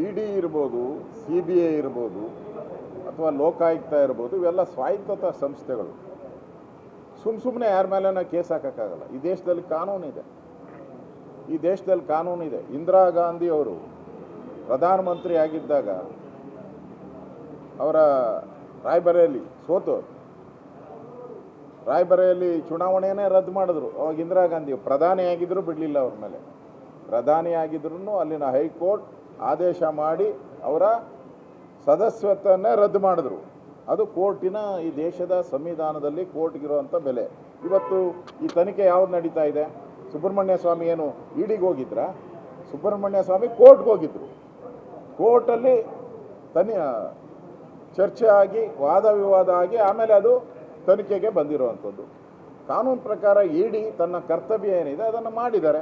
ಇಡಿ ಇರ್ಬೋದು, CBI ಇರ್ಬೋದು, ಅಥವಾ ಲೋಕಾಯುಕ್ತ ಇರ್ಬೋದು, ಇವೆಲ್ಲ ಸ್ವಾಯತ್ತ ಸಂಸ್ಥೆಗಳು. ಸುಮ್ಮನೆ ಯಾರ ಮೇಲೆನ ಕೇಸ್ ಹಾಕೋಕ್ಕಾಗಲ್ಲ. ಈ ದೇಶದಲ್ಲಿ ಕಾನೂನಿದೆ. ಇಂದಿರಾ ಗಾಂಧಿ ಅವರು ಪ್ರಧಾನಮಂತ್ರಿ ಆಗಿದ್ದಾಗ ಅವರ ರಾಯ್ಬರೇಲಿ ರಾಯ್ಬರೇಲಿ ಚುನಾವಣೆಯೇ ರದ್ದು ಮಾಡಿದ್ರು. ಅವಾಗ ಇಂದಿರಾ ಗಾಂಧಿ ಪ್ರಧಾನಿ ಆಗಿದ್ದರೂ ಬಿಡಲಿಲ್ಲ ಅವ್ರ ಮೇಲೆ. ಪ್ರಧಾನಿ ಆಗಿದ್ರೂ ಅಲ್ಲಿನ ಹೈಕೋರ್ಟ್ ಆದೇಶ ಮಾಡಿ ಅವರ ಸದಸ್ಯತ್ವನ್ನೇ ರದ್ದು ಮಾಡಿದ್ರು. ಅದು ಕೋರ್ಟಿನ, ಈ ದೇಶದ ಸಂವಿಧಾನದಲ್ಲಿ ಕೋರ್ಟ್ಗಿರುವಂಥ ಬೆಲೆ. ಇವತ್ತು ಈ ತನಿಖೆ ಯಾವ್ದು ನಡೀತಾ ಇದೆ? ಸುಬ್ರಹ್ಮಣ್ಯ ಸ್ವಾಮಿ ಏನು ಇಡಿಗೆ ಹೋಗಿದ್ರಾ? ಸುಬ್ರಹ್ಮಣ್ಯ ಸ್ವಾಮಿ ಕೋರ್ಟ್ಗೆ ಹೋಗಿದ್ರು. ಕೋರ್ಟಲ್ಲಿ ಚರ್ಚೆ ಆಗಿ ವಾದ ವಿವಾದ ಆಗಿ ಆಮೇಲೆ ಅದು ತನಿಖೆಗೆ ಬಂದಿರುವಂಥದ್ದು. ಕಾನೂನು ಪ್ರಕಾರ ಇಡಿ ತನ್ನ ಕರ್ತವ್ಯ ಏನಿದೆ ಅದನ್ನು ಮಾಡಿದ್ದಾರೆ.